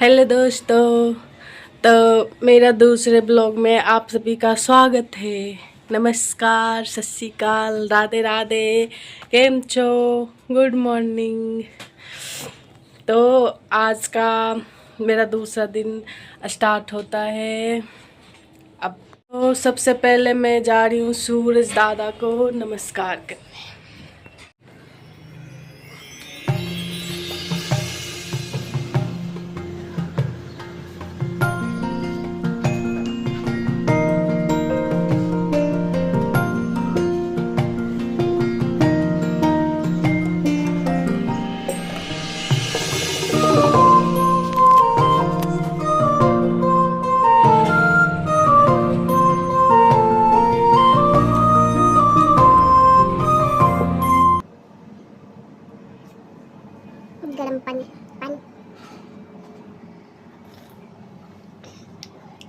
Hello दोस्तों, तो मेरा दूसरे ब्लॉग में आप सभी का स्वागत है। नमस्कार, सत श्री अकाल, राधे राधे, केम छो, गुड मॉर्निंग। तो आज का मेरा दूसरा दिन स्टार्ट होता है। अब तो सबसे पहले मैं जा रही हूँ सूरज दादा को नमस्कार करने। गर्म पानी पानी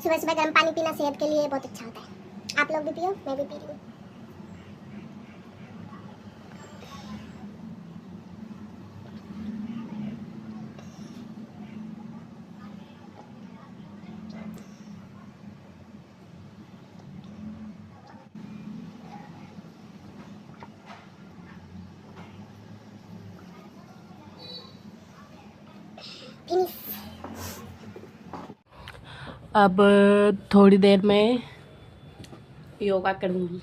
सुबह सुबह गर्म पानी पीना सेहत के लिए बहुत अच्छा होता है। आप लोग भी पियो, मैं भी पी रही हूँ। फिनिश। अब थोड़ी देर में योगा करूँगी,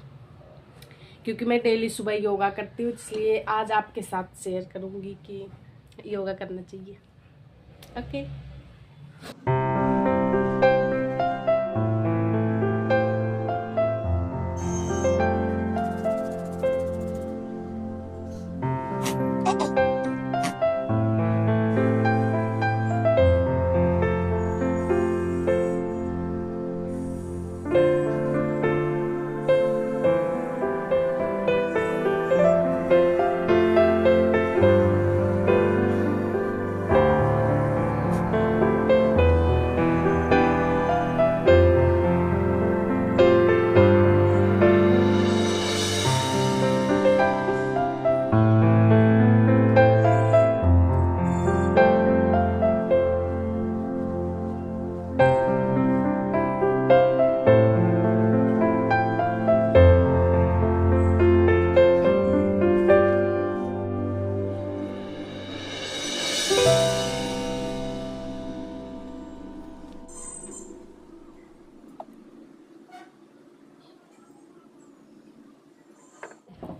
क्योंकि मैं डेली सुबह योगा करती हूँ, इसलिए आज आपके साथ शेयर करूँगी कि योगा करना चाहिए। ओके।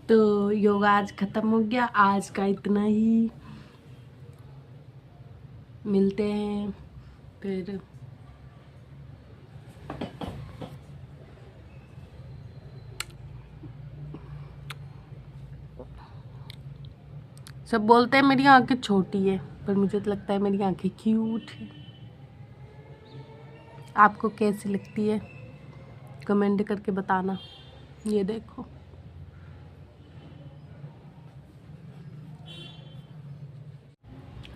तो योगा आज खत्म हो गया। आज का इतना ही, मिलते हैं फिर। सब बोलते हैं मेरी आंखें छोटी है, पर मुझे तो लगता है मेरी आंखें क्यूट है। आपको कैसी लगती है कमेंट करके बताना। ये देखो,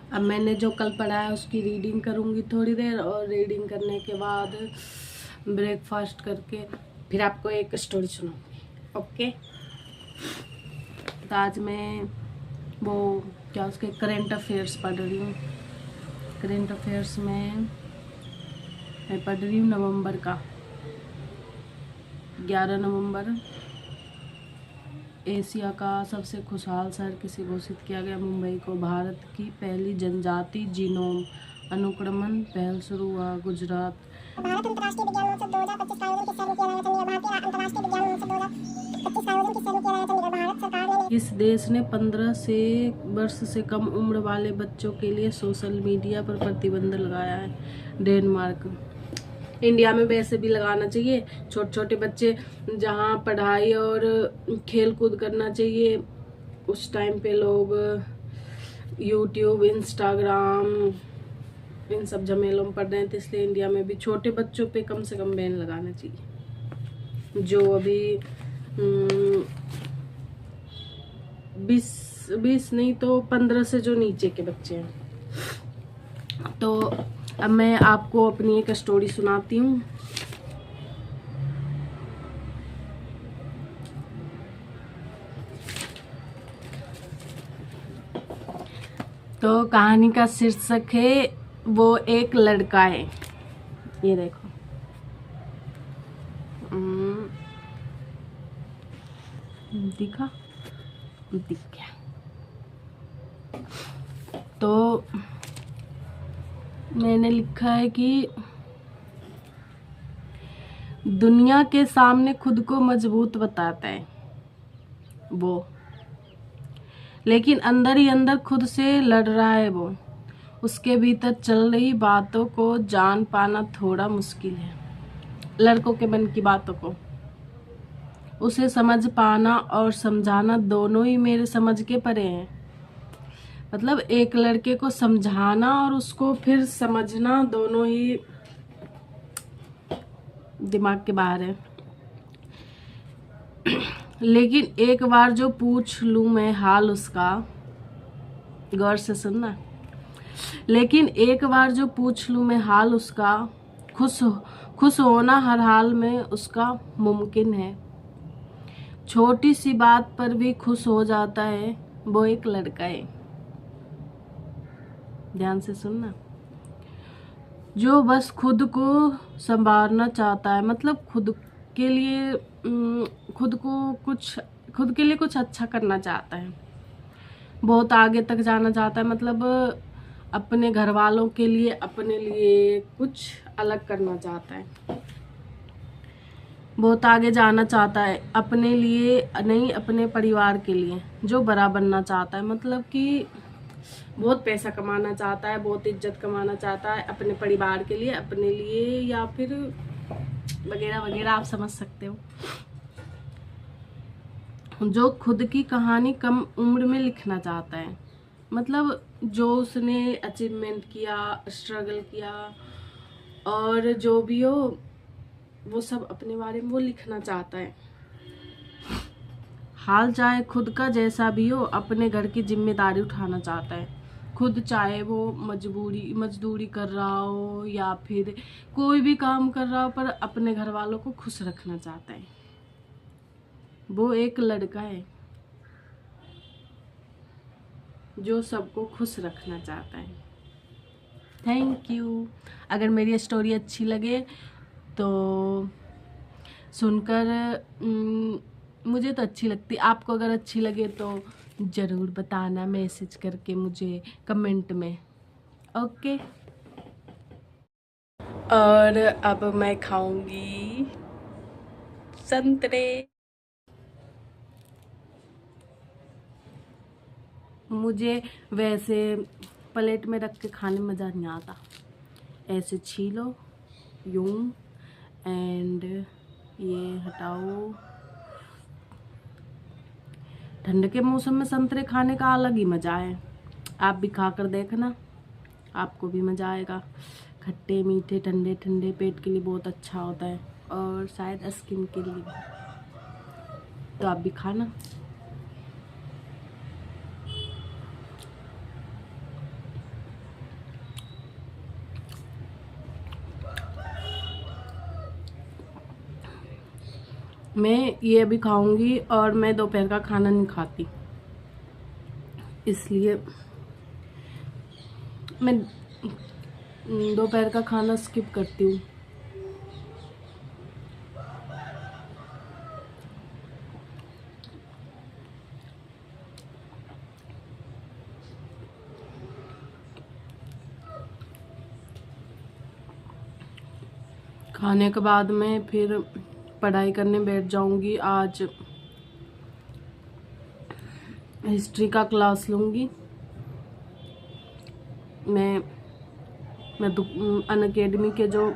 अब मैंने जो कल पढ़ा है उसकी रीडिंग करूँगी थोड़ी देर, और रीडिंग करने के बाद ब्रेकफास्ट करके फिर आपको एक स्टोरी सुनाऊंगी। ओके। तो आज मैं वो क्या उसके करेंट अफेयर्स पढ़ रही हूँ। करेंट अफेयर्स में मैं पढ़ रही हूँ नवंबर का। 11 नवंबर एशिया का सबसे खुशहाल शहर किसे घोषित किया गया? मुंबई को। भारत की पहली जनजाति जीनोम अनुक्रमण पहल शुरू हुआ गुजरात। भारत अंतर्राष्ट्रीय विज्ञान महोत्सव 2025 का आयोजन किस शहर में किया जाएगा? भारतीय अंतर्राष्ट्रीय विज्ञान महोत्सव 2025 का आयोजन किस शहर में किया जाएगा? भारत सरकार ने। किस देश ने 15 से वर्ष से कम उम्र वाले बच्चों के लिए सोशल मीडिया पर प्रतिबंध लगाया है? डेनमार्क। इंडिया में वैसे भी लगाना चाहिए। छोटे छोटे बच्चे जहाँ पढ़ाई और खेल कूद करना चाहिए, उस टाइम पे लोग यूट्यूब, इंस्टाग्राम, इन सब झमेलों में पढ़ रहे हैं। तो इसलिए इंडिया में भी छोटे बच्चों पे कम से कम बैन लगाना चाहिए। जो अभी 20 नहीं तो 15 से जो नीचे के बच्चे हैं। तो अब मैं आपको अपनी एक स्टोरी सुनाती हूँ। तो कहानी का शीर्षक है वो एक लड़का है, ये देखो। दिखा, दिख गया। तो मैंने लिखा है कि दुनिया के सामने खुद को मजबूत बताता है वो, लेकिन अंदर ही अंदर खुद से लड़ रहा है वो। उसके भीतर चल रही बातों को जान पाना थोड़ा मुश्किल है। लड़कों के मन की बातों को उसे समझ पाना और समझाना दोनों ही मेरे समझ के परे हैं। मतलब एक लड़के को समझाना और उसको फिर समझना दोनों ही दिमाग के बाहर है। लेकिन एक बार जो पूछ लूं मैं हाल उसका, गौर से सुनना, लेकिन एक बार जो पूछ लूं मैं हाल उसका, खुश होना हर हाल में उसका मुमकिन है। छोटी सी बात पर भी खुश हो जाता है, वो एक लड़का है। ध्यान से सुनना। जो बस खुद को संवारना चाहता है, मतलब खुद के लिए खुद के लिए कुछ अच्छा करना चाहता है, बहुत आगे तक जाना चाहता है। मतलब अपने घर वालों के लिए, अपने लिए कुछ अलग करना चाहता है, बहुत आगे जाना चाहता है, अपने लिए नहीं अपने परिवार के लिए जो बड़ा बनना चाहता है। मतलब कि बहुत पैसा कमाना चाहता है, बहुत इज्जत कमाना चाहता है अपने परिवार के लिए, अपने लिए, या फिर वगैरह वगैरह, आप समझ सकते हो। जो खुद की कहानी कम उम्र में लिखना चाहता है, मतलब जो उसने अचीवमेंट किया, स्ट्रगल किया, और जो भी हो वो सब अपने बारे में वो लिखना चाहता है। हाल चाहे खुद का जैसा भी हो, अपने घर की जिम्मेदारी उठाना चाहता है खुद, चाहे वो मजदूरी कर रहा हो या फिर कोई भी काम कर रहा हो, पर अपने घर वालों को खुश रखना चाहता है। वो एक लड़का है जो सबको खुश रखना चाहता है। Thank you. अगर मेरी स्टोरी अच्छी लगे तो सुनकर, मुझे तो अच्छी लगती, आपको अगर अच्छी लगे तो ज़रूर बताना मैसेज करके मुझे कमेंट में। ओके। और अब मैं खाऊंगी संतरे। मुझे वैसे प्लेट में रख के खाने में मज़ा नहीं आता, ऐसे छीलो यूं एंड ये हटाओ। ठंड के मौसम में संतरे खाने का अलग ही मज़ा है। आप भी खा कर देखना, आपको भी मज़ा आएगा। खट्टे मीठे ठंडे ठंडे पेट के लिए बहुत अच्छा होता है, और शायद स्किन के लिए भी। तो आप भी खाना। मैं ये अभी खाऊंगी, और मैं दोपहर का खाना नहीं खाती, इसलिए मैं दोपहर का खाना स्किप करती हूँ। खाने के बाद मैं फिर पढ़ाई करने बैठ जाऊंगी। आज हिस्ट्री का क्लास लूँगी मैं अनअकैडमी के जो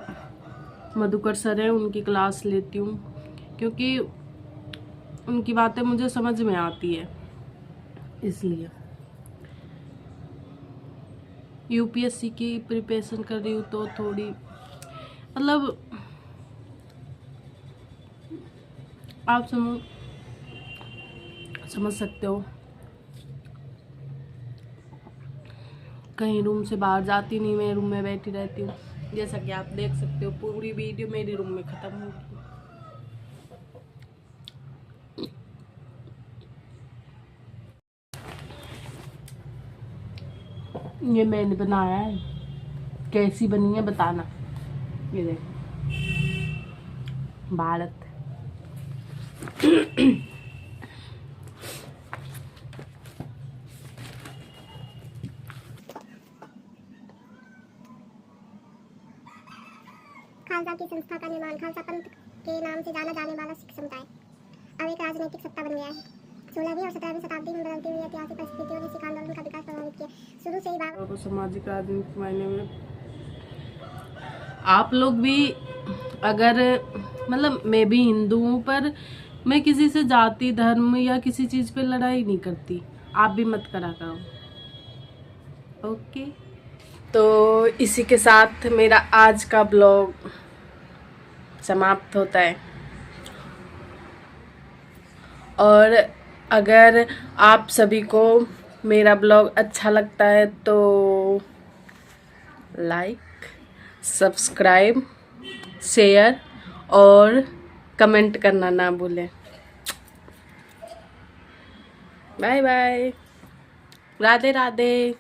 मधुकर सर हैं उनकी क्लास लेती हूँ, क्योंकि उनकी बातें मुझे समझ में आती है। इसलिए यूपीएससी की प्रिपरेशन कर रही हूँ, तो थोड़ी मतलब आप समझ सकते हो। कहीं रूम से बाहर जाती नहीं, मैं रूम में बैठी रहती हूँ। जैसा कि आप देख सकते हो, पूरी वीडियो मेरी रूम में ख़त्म होगी। ये मैंने बनाया है। कैसी बनी है बताना। ये देखो भारत। खालसा की संस्था का निर्माण। खालसा पंथ के नाम से जाना जाने वाला सिख समुदाय अब एक राजनीतिक सत्ता बन गया है। 16वीं और 17वीं शताब्दी में बदलती हुई ऐतिहासिक परिस्थितियों ने सिख आंदोलन का विकास प्रभावित किया। शुरू से ही बाबा सामाजिक राजनीतिक मायने में आप लोग भी, अगर मतलब मैं भी हिंदू हूँ, पर मैं किसी से जाति धर्म या किसी चीज़ पे लड़ाई नहीं करती। आप भी मत करा करो, ओके। तो इसी के साथ मेरा आज का ब्लॉग समाप्त होता है। और अगर आप सभी को मेरा ब्लॉग अच्छा लगता है तो लाइक, सब्सक्राइब, शेयर और कमेंट करना ना भूलें। Bye bye, Radhe Radhe.